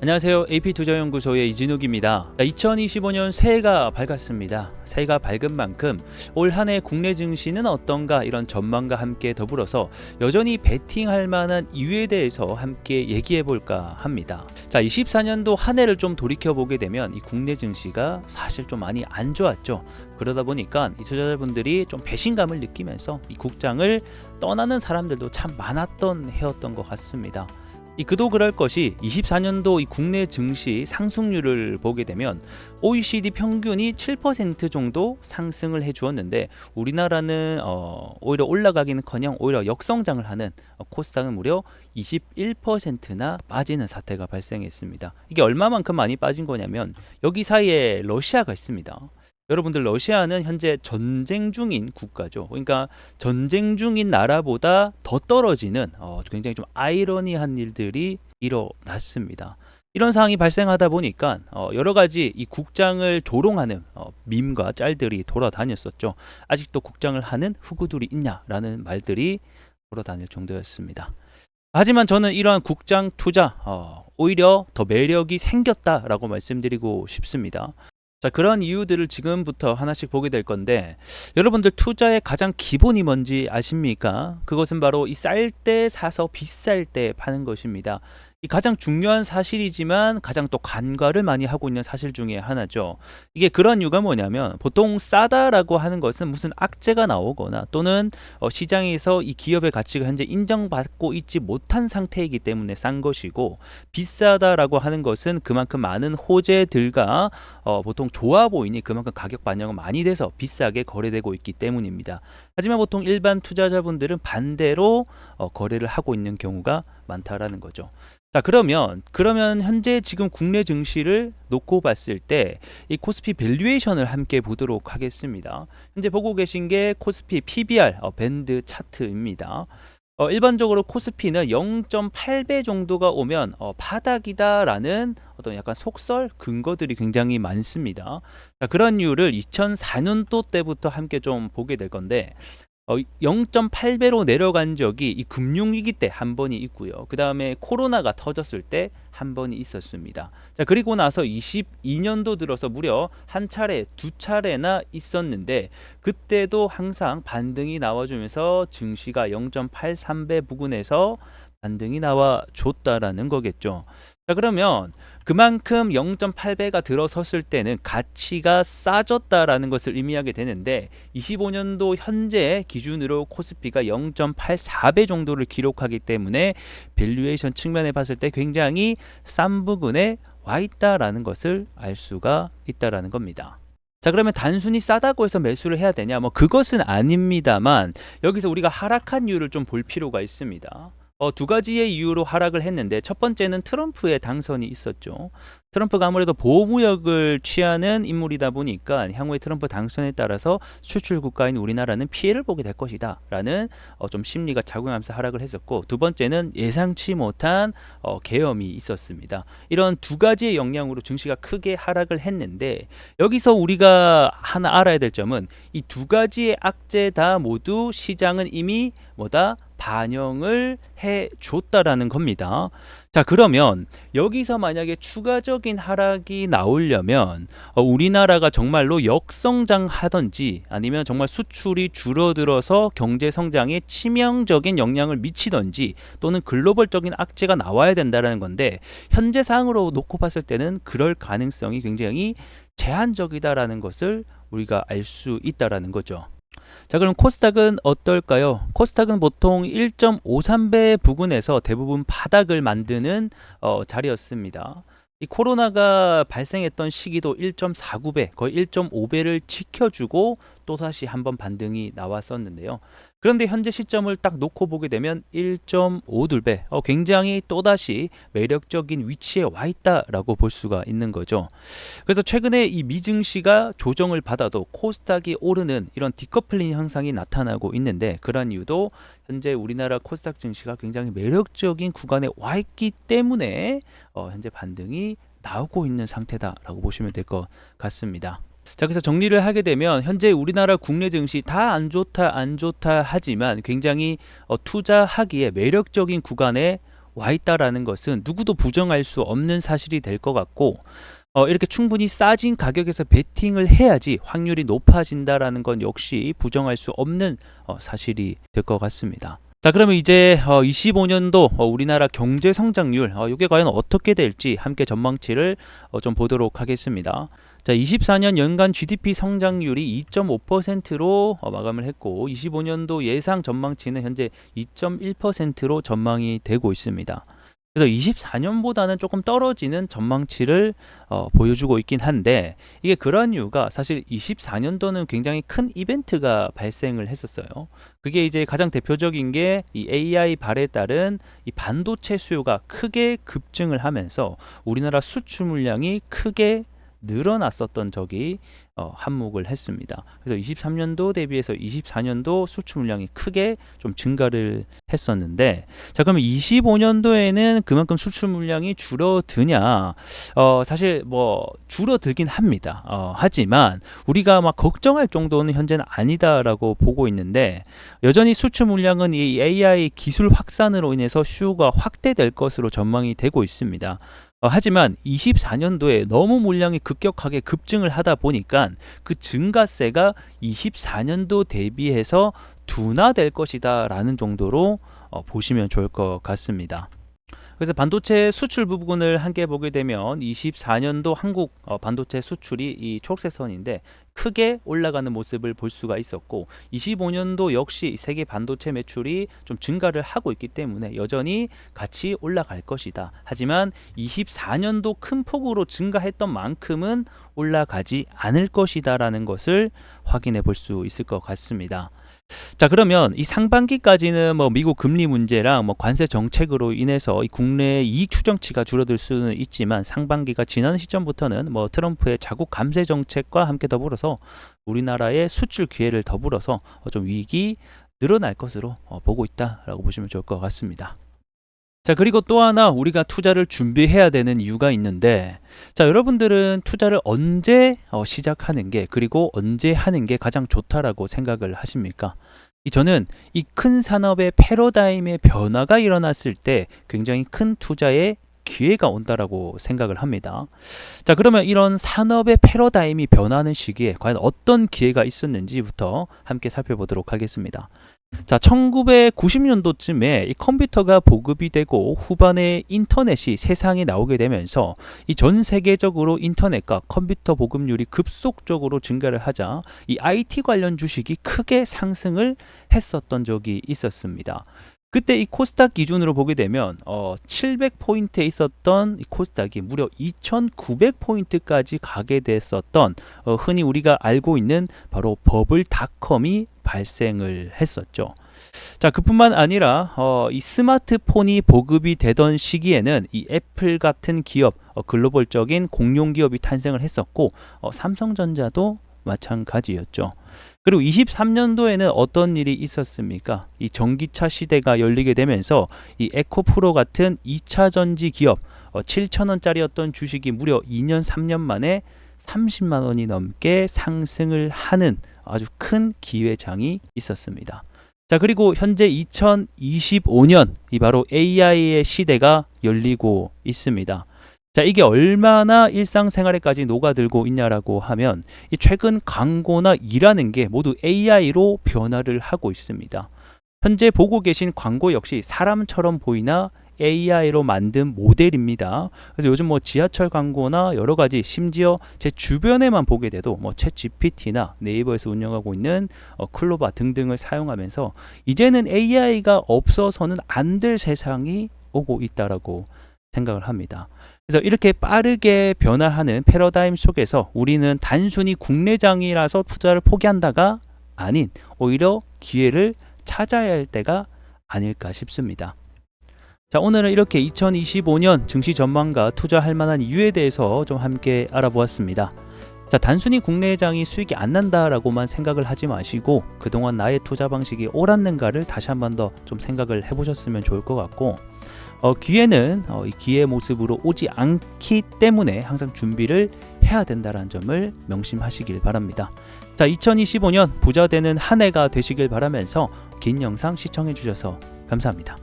안녕하세요. AP투자연구소의 이진욱입니다. 2025년 새해가 밝았습니다. 새해가 밝은 만큼 올 한 해 국내 증시는 어떤가 이런 전망과 함께 더불어서 여전히 베팅할 만한 이유에 대해서 함께 얘기해 볼까 합니다. 자, 24년도 한 해를 좀 돌이켜 보게 되면 이 국내 증시가 사실 좀 많이 안 좋았죠. 그러다 보니까 이 투자자분들이 좀 배신감을 느끼면서 이 국장을 떠나는 사람들도 참 많았던 해였던 것 같습니다. 그도 그럴 것이 24년도 이 국내 증시 상승률을 보게 되면 OECD 평균이 7% 정도 상승을 해주었는데 우리나라는 오히려 올라가기는커녕 오히려 역성장을 하는 코스닥은 무려 21%나 빠지는 사태가 발생했습니다. 이게 얼마만큼 많이 빠진 거냐면 여기 사이에 러시아가 있습니다. 여러분들 러시아는 현재 전쟁 중인 국가죠. 그러니까 전쟁 중인 나라보다 더 떨어지는 굉장히 좀 아이러니한 일들이 일어났습니다. 이런 상황이 발생하다 보니까 여러 가지 이 국장을 조롱하는 밈과 짤들이 돌아다녔었죠. 아직도 국장을 하는 후구들이 있냐라는 말들이 돌아다닐 정도였습니다. 하지만 저는 이러한 국장 투자 오히려 더 매력이 생겼다라고 말씀드리고 싶습니다. 자, 그런 이유들을 지금부터 하나씩 보게 될 건데 여러분들 투자의 가장 기본이 뭔지 아십니까? 그것은 바로 이 쌀 때 사서 비쌀 때 파는 것입니다. 이 가장 중요한 사실이지만 가장 또 간과를 많이 하고 있는 사실 중에 하나죠. 이게 그런 이유가 뭐냐면 보통 싸다라고 하는 것은 무슨 악재가 나오거나 또는 시장에서 이 기업의 가치가 현재 인정받고 있지 못한 상태이기 때문에 싼 것이고, 비싸다라고 하는 것은 그만큼 많은 호재들과 보통 좋아 보이니 그만큼 가격 반영은 많이 돼서 비싸게 거래되고 있기 때문입니다. 하지만 보통 일반 투자자분들은 반대로 거래를 하고 있는 경우가 많다라는 거죠. 자, 그러면 현재 지금 국내 증시를 놓고 봤을 때 이 코스피 밸류에이션을 함께 보도록 하겠습니다. 현재 보고 계신 게 코스피 PBR 밴드 차트입니다. 일반적으로 코스피는 0.8배 정도가 오면 바닥이다라는 어떤 약간 속설 근거들이 굉장히 많습니다. 자, 그런 이유를 2004년도 때부터 함께 좀 보게 될 건데 0.8배로 내려간 적이 이 금융위기 때 한 번이 있고요. 그 다음에 코로나가 터졌을 때 한 번이 있었습니다. 자, 그리고 나서 22년도 들어서 무려 한 차례, 두 차례나 있었는데 그때도 항상 반등이 나와주면서 증시가 0.83배 부근에서 반등이 나와줬다라는 거겠죠. 자, 그러면 그만큼 0.8배가 들어섰을 때는 가치가 싸졌다라는 것을 의미하게 되는데 25년도 현재 기준으로 코스피가 0.84배 정도를 기록하기 때문에 밸류에이션 측면에 봤을 때 굉장히 싼 부근에 와 있다라는 것을 알 수가 있다라는 겁니다. 자, 그러면 단순히 싸다고 해서 매수를 해야 되냐? 그것은 아닙니다만 여기서 우리가 하락한 이유를 좀 볼 필요가 있습니다. 두 가지의 이유로 하락을 했는데 첫 번째는 트럼프의 당선이 있었죠. 트럼프가 아무래도 보호무역을 취하는 인물이다 보니까 향후에 트럼프 당선에 따라서 수출 국가인 우리나라는 피해를 보게 될 것이다 라는 좀 심리가 작용하면서 하락을 했었고, 두 번째는 예상치 못한 계엄이 있었습니다. 이런 두 가지의 영향으로 증시가 크게 하락을 했는데 여기서 우리가 하나 알아야 될 점은 이 두 가지의 악재 다 모두 시장은 이미 반영을 해줬다라는 겁니다. 자, 그러면 여기서 만약에 추가적인 하락이 나오려면 우리나라가 정말로 역성장하든지 아니면 정말 수출이 줄어들어서 경제 성장에 치명적인 영향을 미치든지 또는 글로벌적인 악재가 나와야 된다는 건데 현재 상황으로 놓고 봤을 때는 그럴 가능성이 굉장히 제한적이다라는 것을 우리가 알 수 있다라는 거죠. 자, 그럼 코스닥은 어떨까요? 코스닥은 보통 1.53배 부근에서 대부분 바닥을 만드는 자리였습니다. 이 코로나가 발생했던 시기도 1.49배, 거의 1.5배를 지켜주고 또다시 한번 반등이 나왔었는데요. 그런데 현재 시점을 딱 놓고 보게 되면 1.52배, 굉장히 또다시 매력적인 위치에 와 있다라고 볼 수가 있는 거죠. 그래서 최근에 이 미증시가 조정을 받아도 코스닥이 오르는 이런 디커플링 현상이 나타나고 있는데 그런 이유도 현재 우리나라 코스닥 증시가 굉장히 매력적인 구간에 와 있기 때문에 현재 반등이 나오고 있는 상태다라고 보시면 될 것 같습니다. 자, 그래서 정리를 하게 되면 현재 우리나라 국내 증시 다 안 좋다 하지만 굉장히 투자하기에 매력적인 구간에 와 있다라는 것은 누구도 부정할 수 없는 사실이 될 것 같고, 이렇게 충분히 싸진 가격에서 베팅을 해야지 확률이 높아진다라는 건 역시 부정할 수 없는 사실이 될 것 같습니다. 자, 그러면 이제 25년도 우리나라 경제 성장률 이게 과연 어떻게 될지 함께 전망치를 좀 보도록 하겠습니다. 자, 24년 연간 GDP 성장률이 2.5%로 마감을 했고 25년도 예상 전망치는 현재 2.1%로 전망이 되고 있습니다. 그래서 24년보다는 조금 떨어지는 전망치를 보여주고 있긴 한데, 이게 그런 이유가 사실 24년도는 굉장히 큰 이벤트가 발생을 했었어요. 그게 이제 가장 대표적인 게 이 AI 발에 따른 이 반도체 수요가 크게 급증을 하면서 우리나라 수출 물량이 크게 늘어났었던 적이 한몫을 했습니다. 그래서 23년도 대비해서 24년도 수출 물량이 크게 좀 증가를 했었는데, 자, 그러면 25년도에는 그만큼 수출 물량이 줄어드냐? 사실 뭐 줄어들긴 합니다. 하지만 우리가 막 걱정할 정도는 현재는 아니다라고 보고 있는데, 여전히 수출 물량은 이 AI 기술 확산으로 인해서 수요가 확대될 것으로 전망이 되고 있습니다. 하지만 24년도에 너무 물량이 급격하게 급증을 하다 보니까 그 증가세가 24년도 대비해서 둔화될 것이다 라는 정도로 보시면 좋을 것 같습니다. 그래서 반도체 수출 부분을 함께 보게 되면 24년도 한국 반도체 수출이 이 초록색 선인데 크게 올라가는 모습을 볼 수가 있었고, 25년도 역시 세계 반도체 매출이 좀 증가를 하고 있기 때문에 여전히 같이 올라갈 것이다. 하지만 24년도 큰 폭으로 증가했던 만큼은 올라가지 않을 것이다 라는 것을 확인해 볼 수 있을 것 같습니다. 자, 그러면 이 상반기까지는 뭐 미국 금리 문제랑 뭐 관세 정책으로 인해서 이 국내 이익 추정치가 줄어들 수는 있지만, 상반기가 지난 시점부터는 뭐 트럼프의 자국 감세 정책과 함께 더불어서 우리나라의 수출 기회를 더불어서 좀 이익이 늘어날 것으로 보고 있다라고 보시면 좋을 것 같습니다. 자, 그리고 또 하나 우리가 투자를 준비해야 되는 이유가 있는데, 자, 여러분들은 투자를 언제 시작하는 게, 그리고 언제 하는 게 가장 좋다라고 생각을 하십니까? 저는 이 큰 산업의 패러다임의 변화가 일어났을 때 굉장히 큰 투자의 기회가 온다라고 생각을 합니다. 자, 그러면 이런 산업의 패러다임이 변하는 시기에 과연 어떤 기회가 있었는지부터 함께 살펴보도록 하겠습니다. 자, 1990년도쯤에 이 컴퓨터가 보급이 되고 후반에 인터넷이 세상에 나오게 되면서 이 전 세계적으로 인터넷과 컴퓨터 보급률이 급속적으로 증가를 하자 이 IT 관련 주식이 크게 상승을 했었던 적이 있었습니다. 그때 이 코스닥 기준으로 보게 되면 700포인트에 있었던 이 코스닥이 무려 2900포인트까지 가게 됐었던 흔히 우리가 알고 있는 바로 버블닷컴이 발생을 했었죠. 자, 그뿐만 아니라 이 스마트폰이 보급이 되던 시기에는 이 애플 같은 기업, 글로벌적인 공룡 기업이 탄생을 했었고, 삼성전자도 마찬가지였죠. 그리고 23년도에는 어떤 일이 있었습니까? 이 전기차 시대가 열리게 되면서 이 에코프로 같은 2차 전지 기업 7,000원짜리였던 주식이 무려 2년 3년 만에 30만 원이 넘게 상승을 하는 아주 큰 기회장이 있었습니다. 자, 그리고 현재 2025년 이 바로 AI의 시대가 열리고 있습니다. 자, 이게 얼마나 일상생활에까지 녹아들고 있냐라고 하면 이 최근 광고나 일하는 게 모두 AI로 변화를 하고 있습니다. 현재 보고 계신 광고 역시 사람처럼 보이나 AI로 만든 모델입니다. 그래서 요즘 뭐 지하철 광고나 여러 가지, 심지어 제 주변에만 보게 돼도 뭐 챗GPT나 네이버에서 운영하고 있는 클로바 등등을 사용하면서 이제는 AI가 없어서는 안 될 세상이 오고 있다라고 생각을 합니다. 그래서 이렇게 빠르게 변화하는 패러다임 속에서 우리는 단순히 국내장이라서 투자를 포기한다가 아닌 오히려 기회를 찾아야 할 때가 아닐까 싶습니다. 자, 오늘은 이렇게 2025년 증시 전망과 투자할 만한 이유에 대해서 좀 함께 알아보았습니다. 자, 단순히 국내장이 수익이 안 난다라고만 생각을 하지 마시고 그동안 나의 투자 방식이 옳았는가를 다시 한 번 더 좀 생각을 해보셨으면 좋을 것 같고, 기회는 이 기회의 모습으로 오지 않기 때문에 항상 준비를 해야 된다는 점을 명심하시길 바랍니다. 자, 2025년 부자 되는 한 해가 되시길 바라면서 긴 영상 시청해 주셔서 감사합니다.